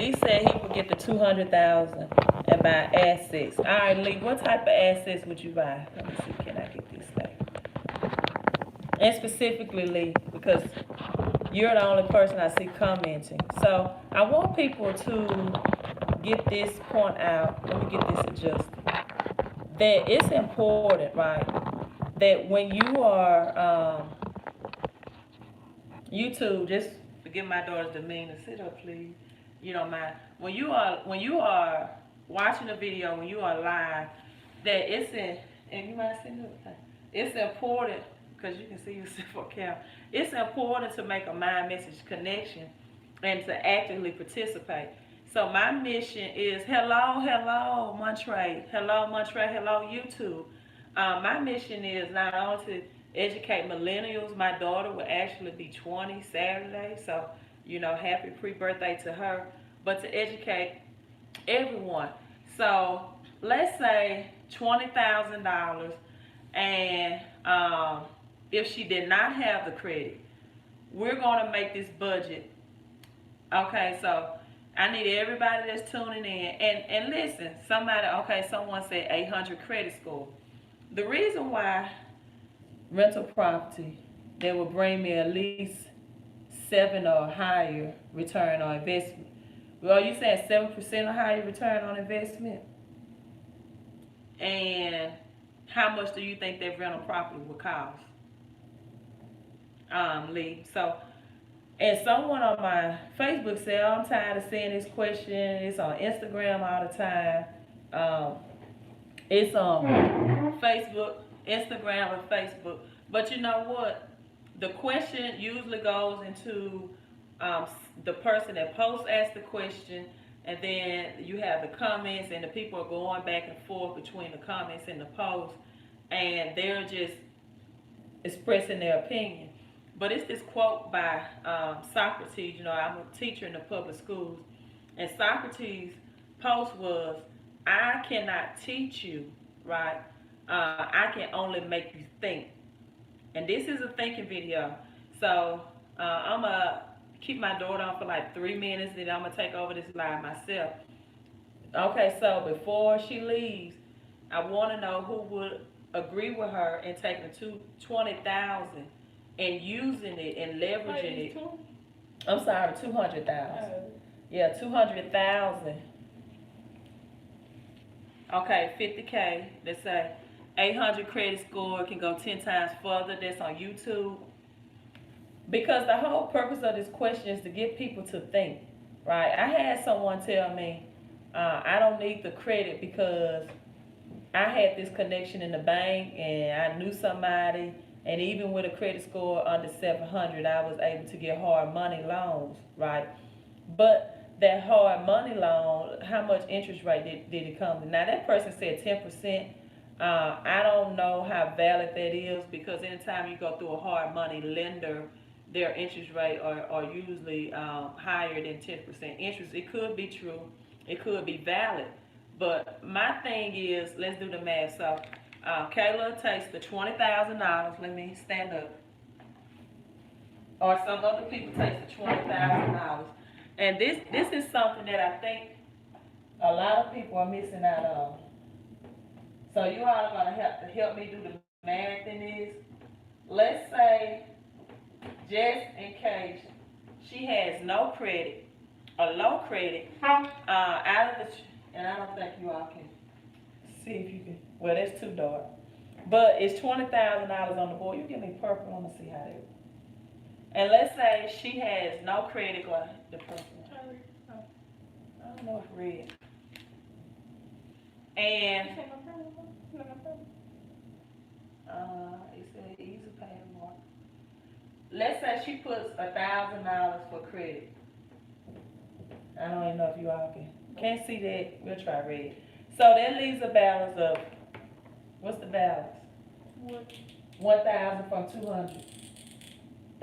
He said he would get the 200,000 and buy assets. All right, Lee, what type of assets would you buy? Let me see, can I get this thing? And specifically, Lee, because you're the only person I see commenting. So I want people to get this point out. Let me get this adjusted. That it's important, right? That when you are YouTube, just forgive my daughter's demeanor. Sit up, please. You don't mind. When you are watching a video, when you are live, that it's in, and you might sit up. It's important because you can see yourself on camera. It's important to make a mind message connection and to actively participate. So my mission is hello, Montre. Hello, Montre. Hello, YouTube. My mission is not only to educate millennials. My daughter will actually be 20 Saturday, so happy pre-birthday to her. But to educate everyone. So let's say $20,000, and if she did not have the credit, we're going to make this budget. Okay, so I need everybody that's tuning in and listen. Someone said 800 credit score. The reason why rental property that will bring me at least 7 or higher return on investment. Well, you saying 7% or higher return on investment? And how much do you think that rental property will cost? Lee. So, and someone on my Facebook said, oh, I'm tired of seeing this question. It's on Instagram all the time. It's on Facebook, Instagram, and Facebook. But you know what? The question usually goes into the person that posts asks the question, and then you have the comments, and the people are going back and forth between the comments and the posts, and they're just expressing their opinion. But it's this quote by Socrates. I'm a teacher in the public schools, and Socrates' post was, I cannot teach you, right? I can only make you think. And this is a thinking video. So I'm going to keep my daughter on for like 3 minutes, then I'm going to take over this live myself. Okay, so before she leaves, I want to know who would agree with her in taking the 20,000 and using it and leveraging it. I'm sorry, 200,000. Yeah, 200,000. Okay, 50K. Let's say 800 credit score can go 10 times further. That's on YouTube. Because the whole purpose of this question is to get people to think, right? I had someone tell me, I don't need the credit because I had this connection in the bank and I knew somebody, and even with a credit score under 700, I was able to get hard money loans, right? But that hard money loan, how much interest rate did it come to? Now that person said 10%. I don't know how valid that is, because anytime you go through a hard money lender, their interest rate are usually higher than 10% interest. It could be true, it could be valid, but my thing is, let's do the math. So Kayla takes the $20,000. Let me stand up. Or some other people take the $20,000, and this is something that I think a lot of people are missing out on. So you all are going to help me do the math in this. Let's say, just in case she has no credit or low credit, out of the, and I don't think you all can see if you can, well, that's too dark. But it's $20,000 on the board. You give me purple, I'm going to see how that works. And let's say she has no credit, or the purple. I don't know if red. And it said easy payment mark. Let's say she puts $1,000 for credit. I don't even know if you all can't see that. We'll try red. So that leaves a balance of, what's the balance? What? 1,000 from 200,000. I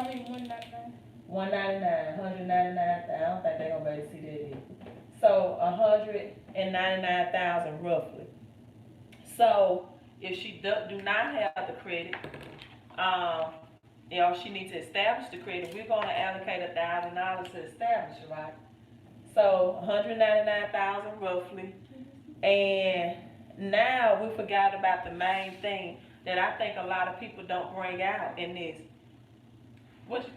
mean 199. 199, 199,000. I don't think they're gonna be able to see that either. So 199,000 roughly. So if she do not have the credit, she needs to establish the credit. We're going to allocate $1,000 to establish it, right? So 199,000 roughly. And now we forgot about the main thing that I think a lot of people don't bring out in this. What do you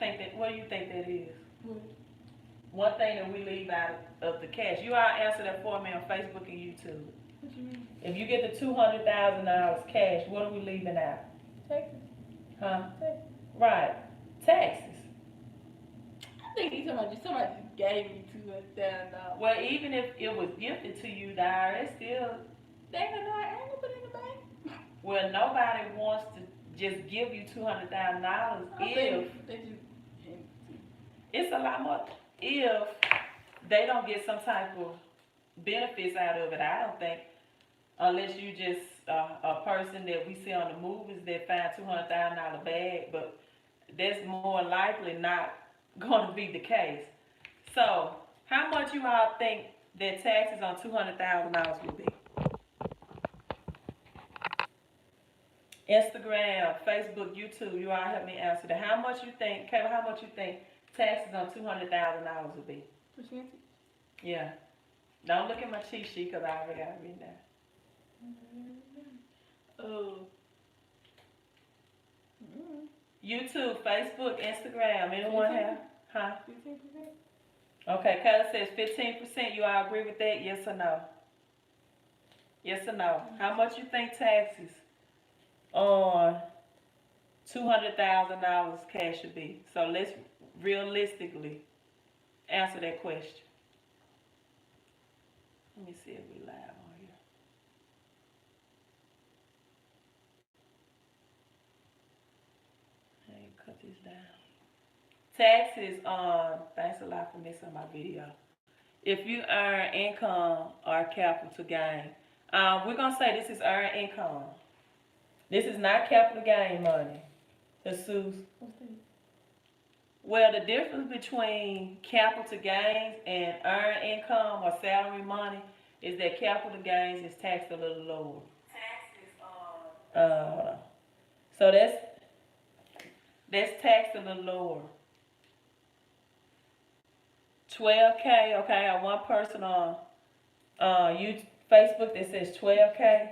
think that is? One thing that we leave out of the cash. You all answer that for me on Facebook and YouTube. What you mean? If you get the $200,000 cash, what are we leaving out? Taxes. Huh? Right. Taxes. I think he's somebody just gave me $200,000. Well, even if it was gifted to you, the IRS still. They ain't gonna put it in the bank. Well, nobody wants to just give you $200,000 if it's a lot more. If they don't get some type of benefits out of it, I don't think, unless you just a person that we see on the movies that find $200,000 bag, but that's more likely not going to be the case. So, how much you all think that taxes on $200,000 will be? Instagram, Facebook, YouTube, you all help me answer that. How much you think, Kayla, how much you think taxes on $200,000 will be? Percentage? Yeah. Don't look at my cheat sheet because I already got it written down. YouTube, Facebook, Instagram, anyone 15%? have? Huh? 15%? Okay, Kayla says 15%. You all agree with that? Yes or no? Yes or no? How much you think taxes on $200,000 cash should be? So let's realistically answer that question. Let me see if we live on here. Let me cut this down. Taxes on, thanks a lot for missing my video. If you earn income or capital gain, we're going to say this is earned income. This is not capital gain money. Jesus. Well, the difference between capital gains and earned income or salary money is that capital gains is taxed a little lower. Taxes on. So that's taxed a little lower. 12K, okay, I have one person on Facebook that says 12K.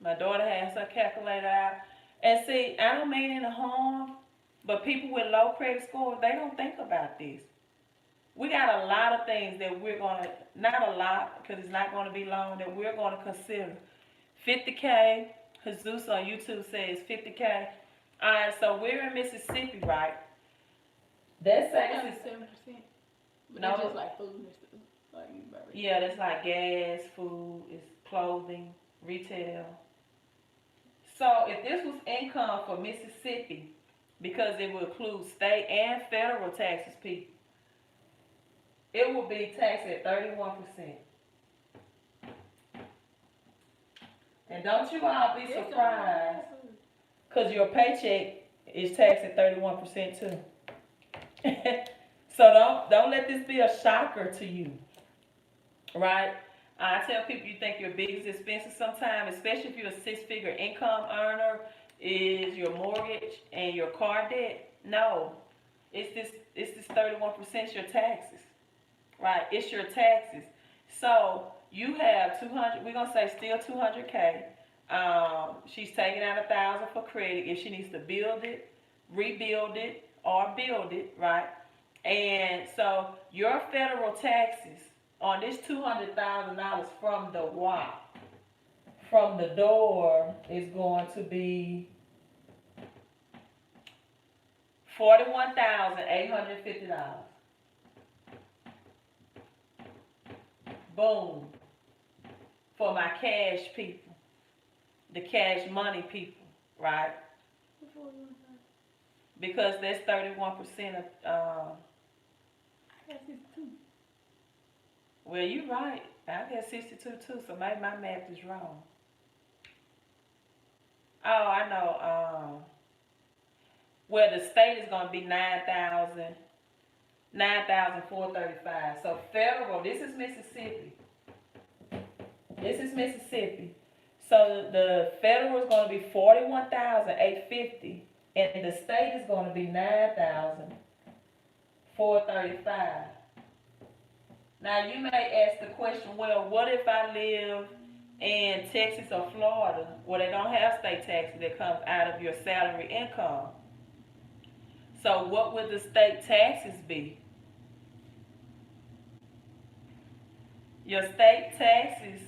My daughter has her calculator out. And see, I don't mean any harm, but people with low credit scores, they don't think about this. We got a lot of things that we're going to, not a lot, because it's not going to be long, that we're going to consider. 50K, Jesus on YouTube says 50K. All right, so we're in Mississippi, right? That's like 7%. But no, it's just like food and stuff. Like yeah, that's like gas, food, it's clothing, retail. So if this was income for Mississippi, because it would include state and federal taxes, people, it would be taxed at 31%. And don't you all be surprised, because your paycheck is taxed at 31% too. So don't let this be a shocker to you, right? I tell people, you think your biggest expenses sometimes, especially if you're a six-figure income earner, is your mortgage and your car debt. No, it's this 31% your taxes, right? It's your taxes. So you have 200. We're gonna say still 200K. She's taking out 1,000 for credit if she needs to build it, rebuild it, or build it, right? And so your federal taxes on this $200,000 from the WAP, from the door, is going to be $41,850. Boom. For my cash people, the cash money people, right? Because that's 31% of. Well, you're right. I got 62 too, so maybe my math is wrong. Oh, I know. Well, the state is going to be 9,435. So federal, this is Mississippi. So the federal is going to be 41,850, and the state is going to be 9,435. Now you may ask the question, well, what if I live in Texas or Florida where they don't have state taxes that comes out of your salary income? So what would the state taxes be? Your state taxes,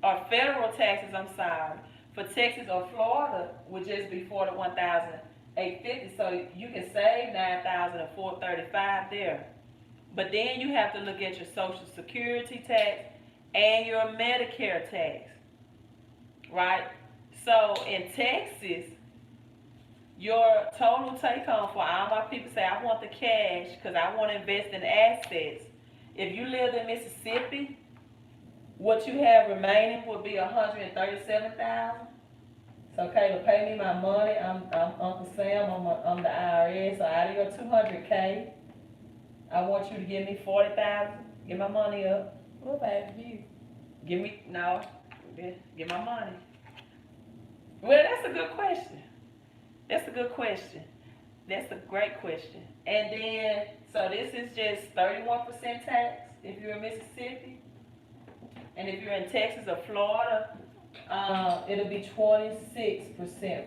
or federal taxes, I'm sorry, for Texas or Florida would just be $41,850. So you can save $9,435 there. But then you have to look at your Social Security tax and your Medicare tax, right? So in Texas, your total take home for all my people say, I want the cash because I want to invest in assets. If you lived in Mississippi, what you have remaining would be $137,000. So Kayla, pay me my money. I'm Uncle Sam. I'm the IRS. So out of your $200K, I want you to give me $40,000. Get my money up. What about you? Give me no. Get my money. Well, that's a good question. That's a good question. That's a great question. And then, so this is just 31% tax if you're in Mississippi. And if you're in Texas or Florida, it'll be 26%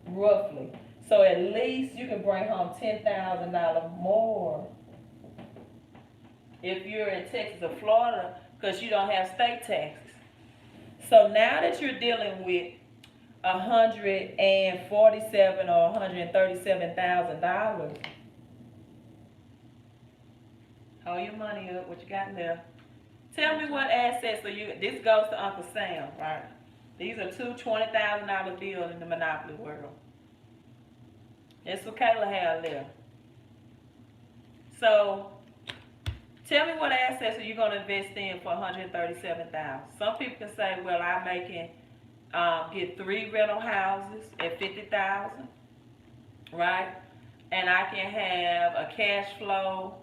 roughly. So at least you can bring home $10,000 more if you're in Texas or Florida because you don't have state taxes. So now that you're dealing with $147,000 or $137,000, hold your money up. What you got there? Tell me what assets are you. This goes to Uncle Sam, right? These are two $20,000 bills in the Monopoly world. That's what Kayla had there. So tell me what assets are you going to invest in for $137,000? Some people can say, well, I'm making get 3 rental houses at $50,000, right? And I can have a cash flow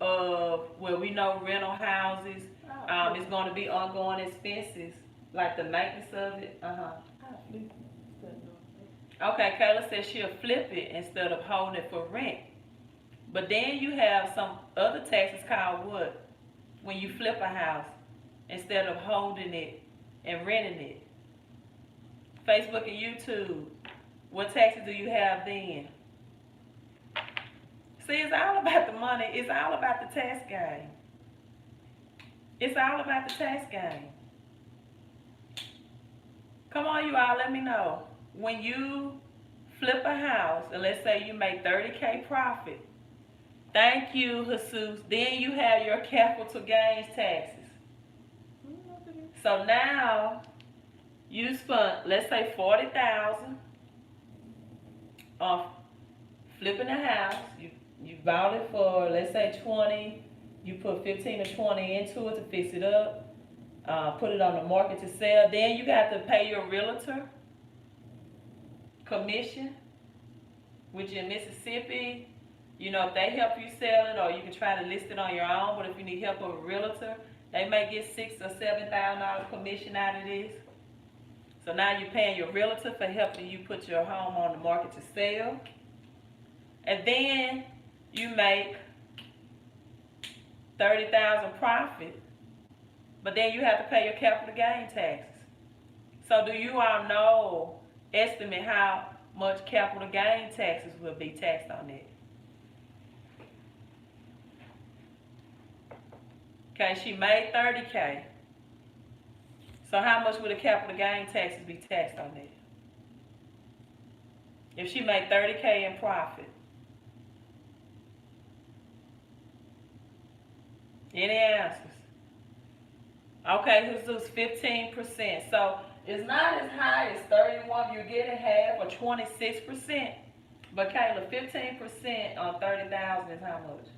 of, well, we know rental houses, it's going to be ongoing expenses, like the maintenance of it. Okay, Kayla says she'll flip it instead of holding it for rent. But then you have some other taxes called what? When you flip a house instead of holding it and renting it. Facebook and YouTube, what taxes do you have then? See, it's all about the money. It's all about the tax game. It's all about the tax game. Come on, you all, let me know. When you flip a house, and let's say you make $30K profit, thank you, Jesus, then you have your capital gains taxes. So now, you spent, let's say $40,000 on flipping a house. You bought it for, let's say 20. You put 15 or 20 into it to fix it up. Put it on the market to sell. Then you got to pay your realtor commission, which in Mississippi, you know, if they help you sell it, or you can try to list it on your own. But if you need help with a realtor, they may get $6,000 or $7,000 commission out of this. So now you're paying your realtor for helping you put your home on the market to sell. And then you make $30,000 profit, but then you have to pay your capital gain taxes. So do you all know, estimate how much capital gain taxes will be taxed on it? Okay, she made $30K. So how much would the capital gain taxes be taxed on it? If she made $30K in profit. Any answers? Okay, Jesus, 15%. So it's not as high as 31. You're getting half or 26%. But Kayla, 15% on 30,000 is how much?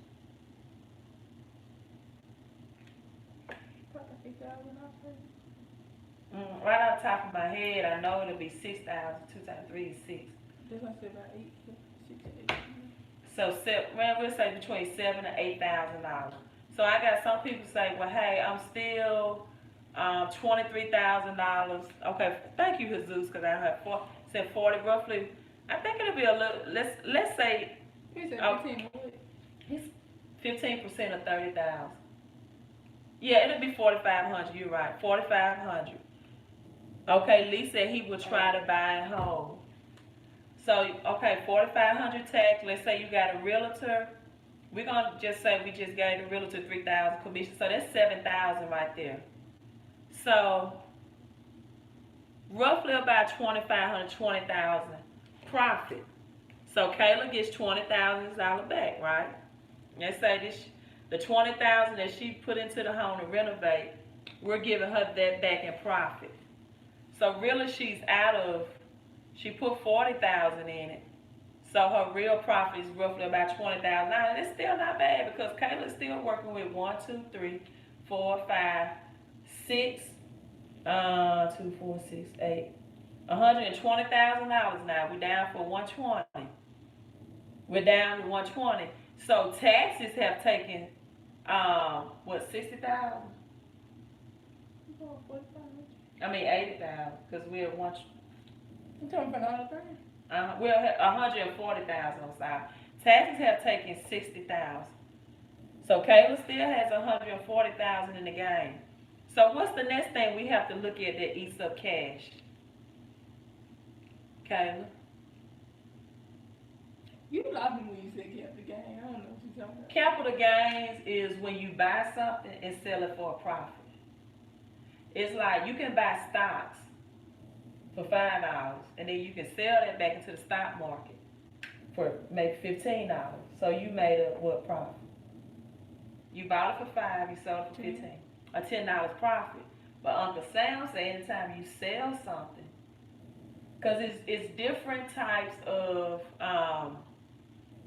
Right off the top of my head, I know it'll be 6,000. 2 times 3 is 6. They're gonna say about 8, 6 to 8. So we'll say between $7,000 and $8,000. So I got some people say, well, hey, I'm still $23,000. Okay, thank you, Jesus, because I have said 40 roughly. I think it'll be a little. Let's say. He said 15 what? He's 15% of 30,000. Yeah, it'll be 4,500. You're right, 4,500. Okay, Lee said he would try to buy it whole. So okay, 4,500 tax. Let's say you got a realtor. We're gonna just say we just gave the realtor 3,000 commission. So that's 7,000 right there. So roughly about 2,500, 20,000 profit. So Kayla gets $20,000 back, right? Let's say this, the 20,000 that she put into the home to renovate, we're giving her that back in profit. So really, she's out of. She put 40,000 in it, so her real profit is roughly about 20,000. Now it's still not bad because Kayla's still working with 1, 2, 3, 4, 5, 6, 2, 4, 6, 8, $120,000 now. We're down for 120. We're down to 120. So taxes have taken, what, 60,000? I mean 80,000, because we're at one. You talking about all the time? We're at 140,000 on side. Taxes have taken 60,000. So Kayla still has 140,000 in the game. So what's the next thing we have to look at that eats up cash? Kayla? You lost me when you said capital gain. I don't know what you're talking about. Capital gains is when you buy something and sell it for a profit. It's like you can buy stocks for $5, and then you can sell that back into the stock market for maybe $15. So you made a what profit? You bought it for $5, you sold it for $15, a $10 profit. But Uncle Sam said anytime you sell something, because it's different types of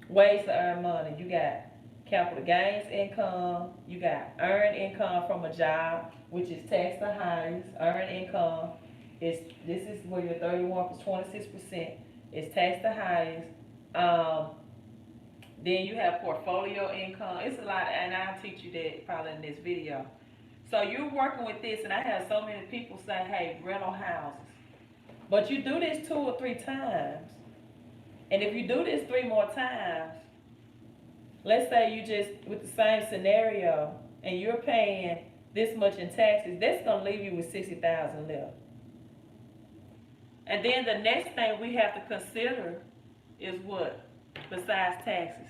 ways to earn money. You got capital gains income, you got earned income from a job, which is taxed the highest. Earned income is, this is where your 31 plus 26% is taxed the highest. Then you have portfolio income. It's a lot, and I'll teach you that probably in this video. So you're working with this, and I have so many people say, hey, rental houses. But you do this 2 or 3 times. And if you do this 3 more times, let's say you just, with the same scenario, and you're paying this much in taxes, that's gonna leave you with 60,000 left. And then the next thing we have to consider is what? Besides taxes.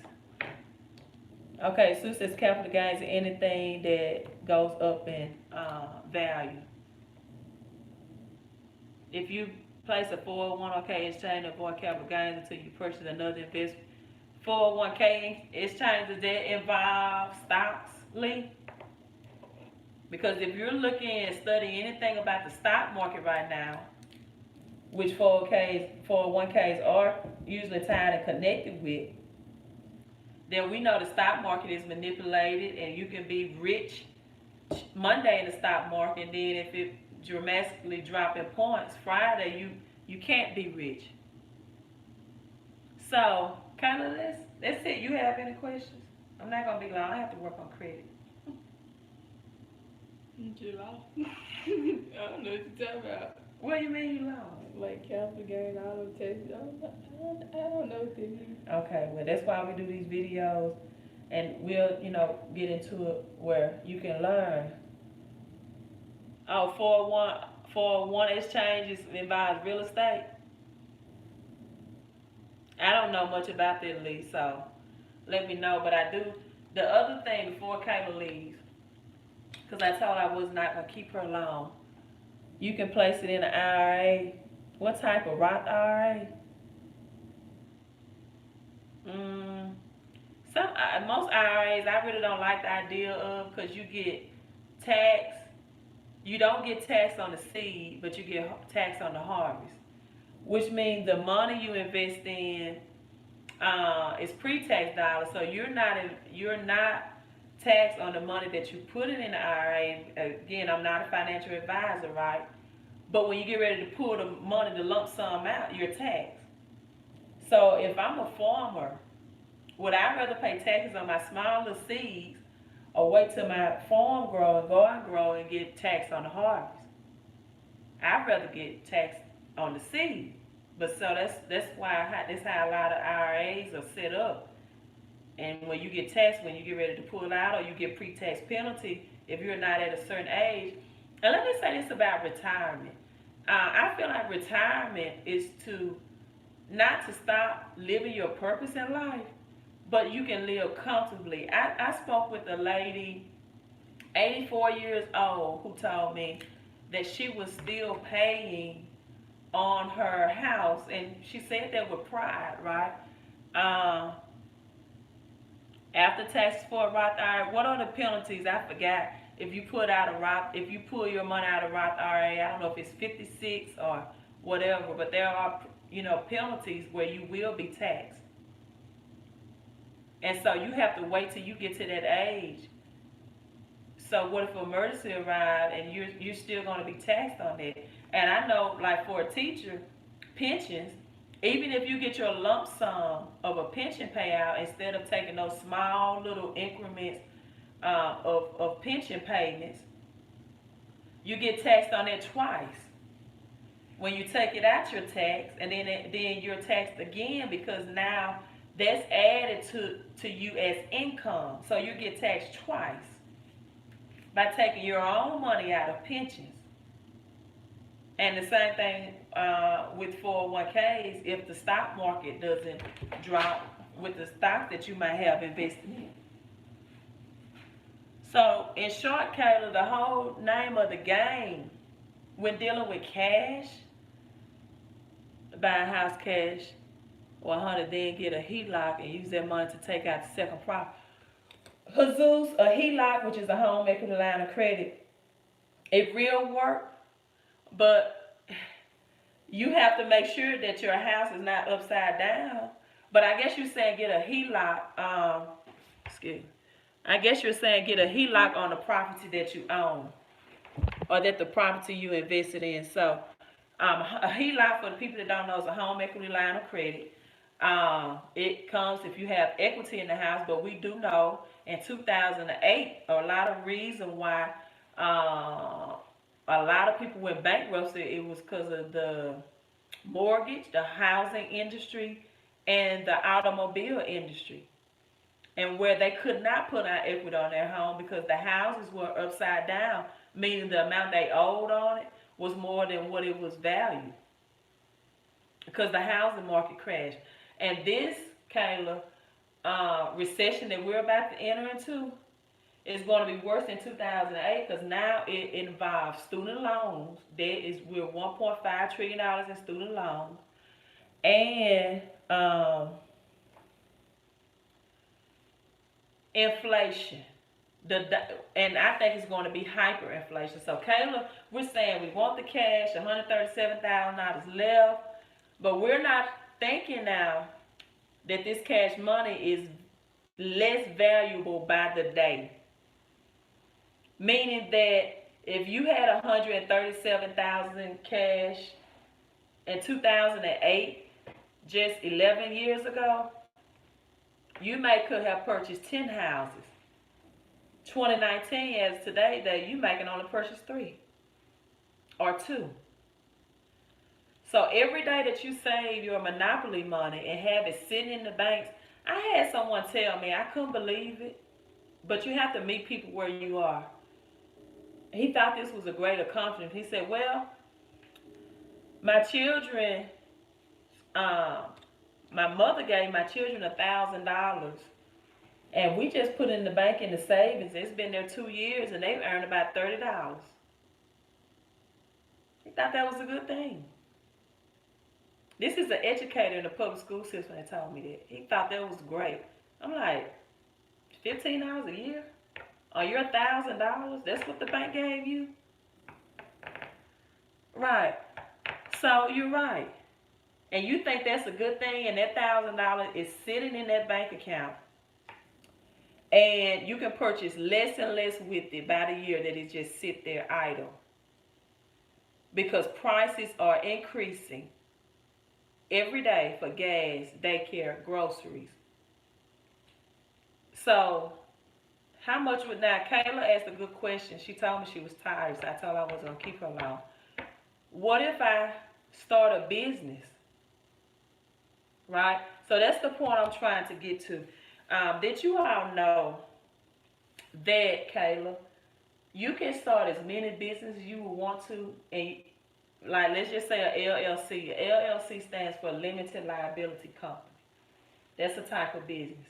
Okay, Sue says capital gains are anything that goes up in value. If you place a 401k exchange, avoid capital gains until you purchase another investment. 401k exchanges that involve stocks, Lee? Because if you're looking and studying anything about the stock market right now, which 401ks are usually tied and connected with, then we know the stock market is manipulated, and you can be rich Monday in the stock market, and then if it dramatically drop in points Friday, you can't be rich. So kind of that's it. You have any questions? I'm not gonna be long. I have to work on credit. You lost. I don't know what you're talking about. What do you mean you lost? Like capital gain, all of taxes. I don't know what they mean. Okay, well that's why we do these videos, and we'll get into it where you can learn. Oh, 401 exchanges involves real estate. I don't know much about that, Lee, so let me know. But I do. The other thing before Kayla leaves, because I told her I was not going to keep her long, you can place it in an IRA. What type of Roth IRA? Most IRAs I really don't like the idea of, because you get taxed. You don't get taxed on the seed, but you get taxed on the harvest, which means the money you invest in is pre-tax dollars. So you're not taxed on the money that you put in the IRA. And again, I'm not a financial advisor, right? But when you get ready to pull the money, the lump sum out, you're taxed. So if I'm a farmer, would I rather pay taxes on my small little seeds, or wait till my farm grow and garden grow and get taxed on the harvest? I'd rather get taxed on the seed. But so that's why that's how a lot of IRAs are set up. And when you get taxed, when you get ready to pull out, or you get pre-tax penalty if you're not at a certain age. And let me say this about retirement. I feel like retirement is to not to stop living your purpose in life, but you can live comfortably. I spoke with a lady, 84 years old, who told me that she was still paying on her house, and she said that with pride, right? Um, After taxes for a Roth IRA, what are the penalties? I forgot. If you put out a Roth, if you pull your money out of Roth IRA, I don't know if it's 56 or whatever, but there are, penalties where you will be taxed. And so you have to wait till you get to that age. So what if an emergency arrives and you're still going to be taxed on that? And I know, like for a teacher, pensions, even if you get your lump sum of a pension payout instead of taking those small little increments of pension payments, you get taxed on that twice. When you take it out, you're taxed, and then you're taxed again because now that's added to you as income. So you get taxed twice by taking your own money out of pensions. And the same thing with 401ks if the stock market doesn't drop with the stocks that you might have invested in. So, in short, Kayla, the whole name of the game when dealing with cash, buy a house cash, or then get a HELOC and use that money to take out the second property. Jesus, a HELOC, which is a home equity line of credit, it real work, but you have to make sure that your house is not upside down. But I guess you're saying get a HELOC, excuse me. I guess you're saying get a HELOC on the property that you own or that the property you invested in. So a HELOC, for the people that don't know, is a home equity line of credit. It comes if you have equity in the house, but we do know in 2008, a lot of reason why a lot of people went bankruptcy, it was because of the mortgage, the housing industry, and the automobile industry. And where they could not put out equity on their home because the houses were upside down, meaning the amount they owed on it was more than what it was valued because the housing market crashed. And this, Kayla, recession that we're about to enter into is going to be worse than 2008 because now it involves student loans. We're $1.5 trillion in student loans, and inflation. And I think it's going to be hyperinflation. So, Kayla, we're saying we want the cash, $137,000 left, but we're not thinking now that this cash money is less valuable by the day. Meaning that if you had $137,000 cash in 2008, just 11 years ago, you could have purchased 10 houses. 2019, as today, that you can only purchase 3 or 2. So every day that you save your monopoly money and have it sitting in the banks, I had someone tell me, I couldn't believe it, but you have to meet people where you are. He thought this was a great accomplishment. He said, well, my children, my mother gave my children $1,000, and we just put in the bank in the savings. It's been there 2 years, and they've earned about $30. He thought that was a good thing. This is an educator in the public school system that told me that. He thought that was great. I'm like, $15 a year? Or your $1,000? That's what the bank gave you? Right. So you're right. And you think that's a good thing, and that $1,000 is sitting in that bank account. And you can purchase less and less with it by the year that it just sit there idle. Because prices are increasing every day for gas, daycare, groceries. So, how much would now? Kayla asked a good question. She told me she was tired, so I told her I wasn't going to keep her long. What if I start a business? Right? So that's the point I'm trying to get to. Did you all know that, Kayla, you can start as many businesses you would want to, and like let's just say a LLC. A LLC stands for limited liability company. That's a type of business.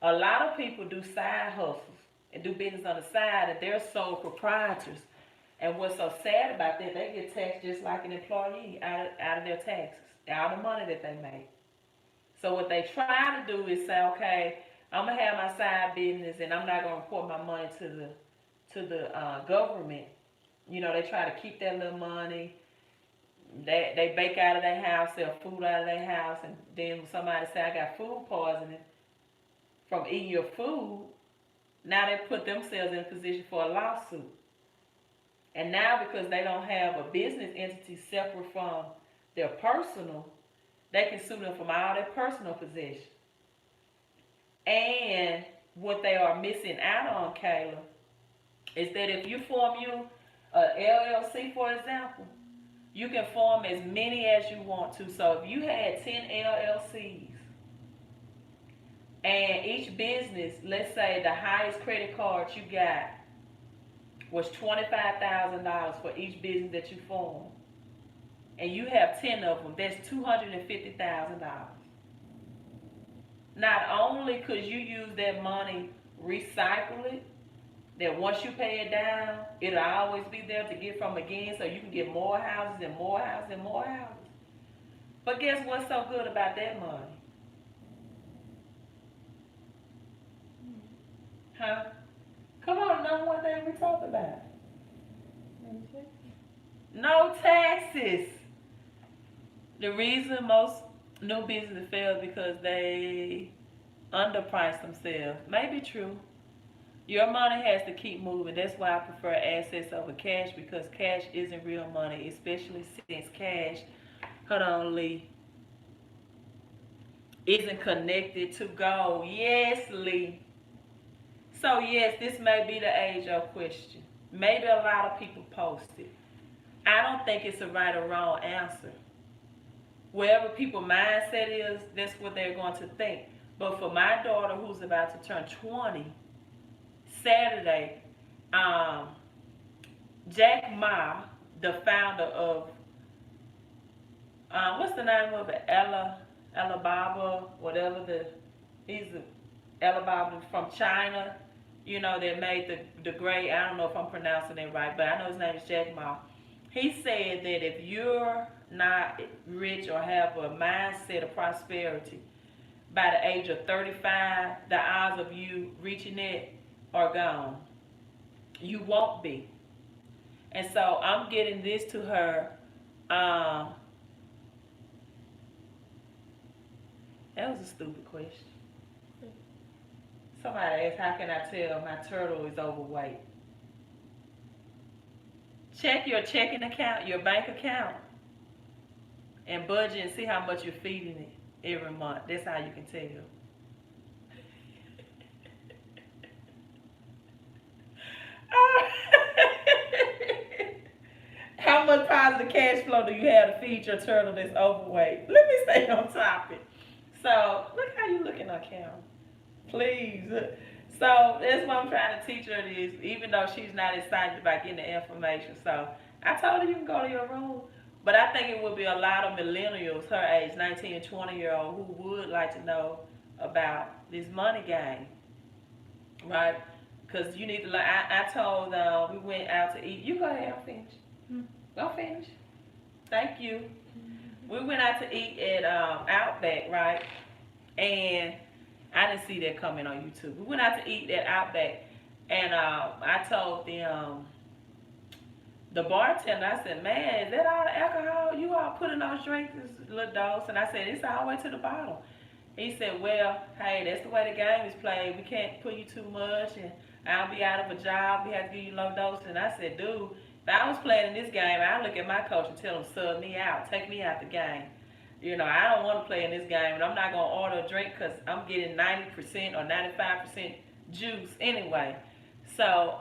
A lot of people do side hustles and do business on the side, and they're sole proprietors. And what's so sad about that, they get taxed just like an employee out of their taxes, out of the money that they make. So what they try to do is say, okay, I'm gonna have my side business, and I'm not gonna report my money to the government. You know, they try to keep that little money. They bake out of their house, sell food out of their house, and then when somebody say I got food poisoning from eating your food, now they put themselves in a position for a lawsuit. And now because they don't have a business entity separate from their personal, they can sue them from all their personal possessions. And what they are missing out on, Kayla, is that if you form a LLC, for example, you can form as many as you want to. So if you had 10 LLCs and each business, let's say the highest credit card you got was $25,000 for each business that you form, and you have 10 of them, that's $250,000. Not only could you use that money, recycle it, that once you pay it down, it'll always be there to get from again, so you can get more houses and more houses and more houses. But guess what's so good about that money? Huh? Come on, number one thing we talked about. No taxes. The reason most new businesses fail is because they underprice themselves. Maybe true. Your money has to keep moving. That's why I prefer assets over cash, because cash isn't real money, especially since cash, hold on, Lee, isn't connected to gold. Yes, Lee. So yes, this may be the age-old question. Maybe a lot of people post it. I don't think it's a right or wrong answer. Wherever people's mindset is, that's what they're going to think. But for my daughter, who's about to turn 20, Saturday, Jack Ma, the founder of, what's the name of it? Alibaba, whatever he's Alibaba from China, you know, that made the great, I don't know if I'm pronouncing it right, but I know his name is Jack Ma. He said that if you're not rich or have a mindset of prosperity, by the age of 35, the odds of you reaching it are gone. You won't be. And so I'm getting this to her. That was a stupid question. Somebody asked, how can I tell my turtle is overweight? Check your checking account, your bank account, and budget and see how much you're feeding it every month. That's how you can tell. How much positive cash flow do you have to feed your turtle that's overweight? Let me stay on topic. So, look how you looking on camera. Please. So, that's what I'm trying to teach her is, even though she's not excited about getting the information. So, I told her you can go to your room. But I think it would be a lot of millennials, her age, 19 and 20-year-old, who would like to know about this money game, right? Because you need to learn. I told, we went out to eat. You go ahead, I'll finish. Go finish. Thank you. We went out to eat at Outback, right? And I didn't see that coming on YouTube. We went out to eat at Outback, and I told the bartender, I said, man, is that all the alcohol you all put in those drinks, this little dose? And I said, it's all the way to the bottom. He said, well, hey, that's the way the game is played. We can't put you too much, and I'll be out of a job. We have to give you low dose. And I said, dude, if I was playing in this game, I'd look at my coach and tell him, sub me out, take me out the game. You know, I don't want to play in this game, and I'm not going to order a drink because I'm getting 90% or 95% juice anyway. So,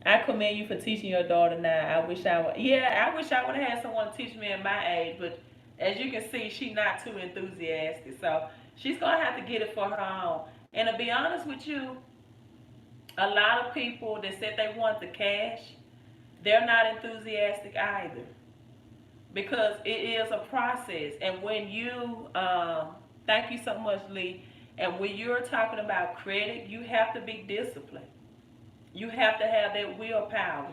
I commend you for teaching your daughter now. I wish I would have had someone teach me at my age, but as you can see, she's not too enthusiastic. So She's gonna have to get it for her own. And to be honest with you, a lot of people that said they want the cash, they're not enthusiastic either, because it is a process. And when you, thank you so much, Lee. And when you're talking about credit, you have to be disciplined. You have to have that willpower,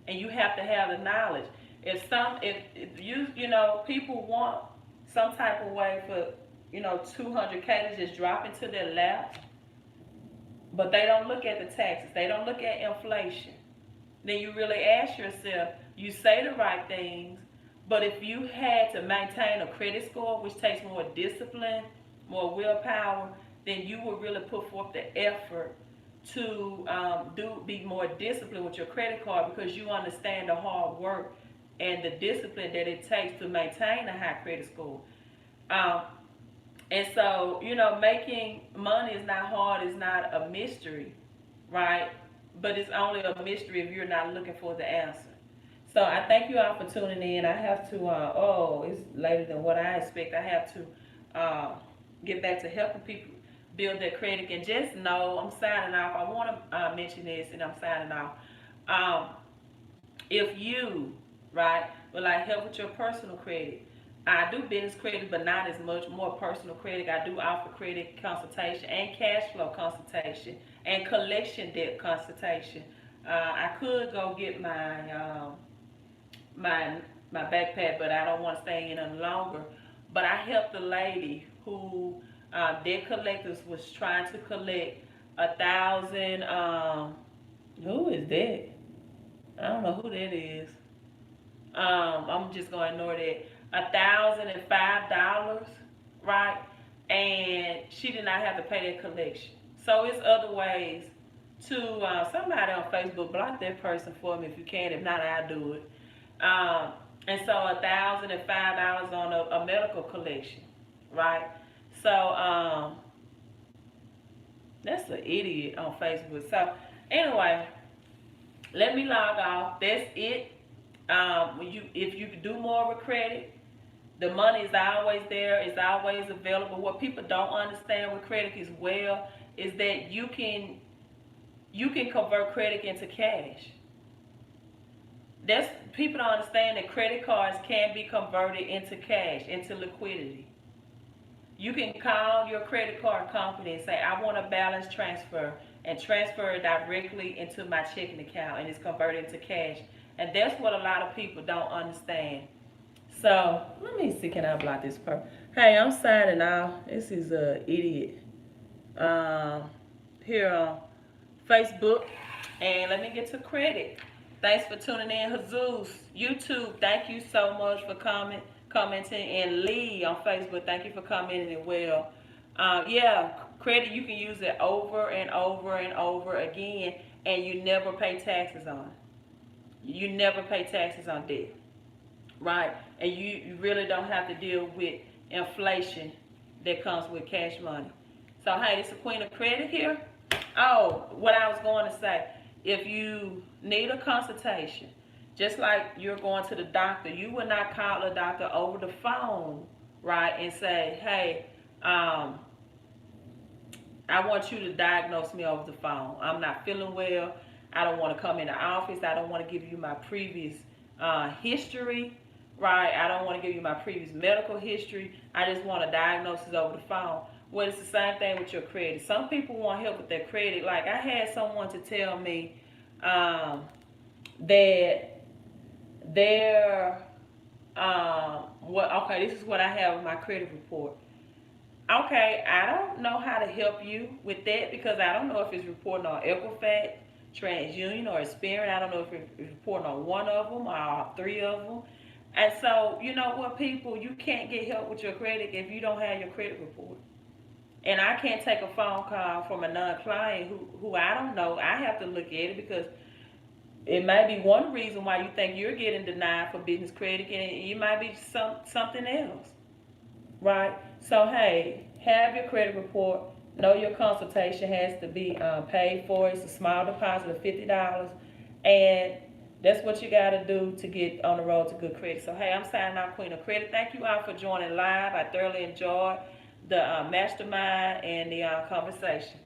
and you have to have the knowledge. If you know, people want some type of way for, 200K to just drop into their lap, but they don't look at the taxes. They don't look at inflation. Then you really ask yourself, you say the right things, but if you had to maintain a credit score, which takes more discipline, more willpower, then you would really put forth the effort to be more disciplined with your credit card, because you understand the hard work and the discipline that it takes to maintain a high credit score. And so, making money is not hard, it's not a mystery, right? But it's only a mystery if you're not looking for the answer. So I thank you all for tuning in. I have to, it's later than what I expect. I have to get back to helping people build their credit. And just know, I'm signing off. I want to mention this, and I'm signing off. If you, right, would like help with your personal credit, I do business credit, but not as much, more personal credit. I do offer credit consultation and cash flow consultation and collection debt consultation. I could go get my my backpack, but I don't want to stay in any longer. But I helped a lady who debt collectors was trying to collect 1,000. Who is that? I don't know who that is. I'm just gonna ignore that. $1,005, right? And she did not have to pay that collection. So it's other ways to, somebody on Facebook, block that person for me if you can. If not, I'll do it. And so $1,005 on a medical collection, right? So that's an idiot on Facebook. So anyway, let me log off. That's it. If you do more with credit, the money is always there. It's always available. What people don't understand with credit as well is that you can convert credit into cash. People don't understand that credit cards can be converted into cash, into liquidity. You can call your credit card company and say, I want a balance transfer, and transfer it directly into my checking account, and it's converted into cash. And that's what a lot of people don't understand. So let me see, can I block this person? Hey, I'm signing off. This is an idiot. Here on Facebook. And let me get to credit. Thanks for tuning in, Jesus. YouTube, thank you so much for commenting. And Lee on Facebook, thank you for commenting as well. Yeah, credit, you can use it over and over and over again, and you never pay taxes on it. You never pay taxes on debt, right? And you really don't have to deal with inflation that comes with cash money. So, hey, this is Queen of Credit here. Oh, what I was going to say, if you need a consultation, just like you're going to the doctor, you would not call a doctor over the phone, right, and say, hey, I want you to diagnose me over the phone. I'm not feeling well. I don't want to come in the office. I don't want to give you my previous history, right? I don't want to give you my previous medical history. I just want a diagnosis over the phone. Well, it's the same thing with your credit. Some people want help with their credit. Like, I had someone to tell me that they're, okay, this is what I have in my credit report. Okay, I don't know how to help you with that, because I don't know if it's reporting on Equifax, TransUnion, or Experian. I don't know if it's reporting on one of them or three of them. And so, you know what, people, you can't get help with your credit if you don't have your credit report. And I can't take a phone call from a non-client who I don't know. I have to look at it, because it might be one reason why you think you're getting denied for business credit, and it might be something else, right? So, hey, have your credit report. Know your consultation has to be paid for. It's a small deposit of $50, and that's what you got to do to get on the road to good credit. So, hey, I'm signing off, Queen of Credit. Thank you all for joining live. I thoroughly enjoyed the mastermind and the conversation.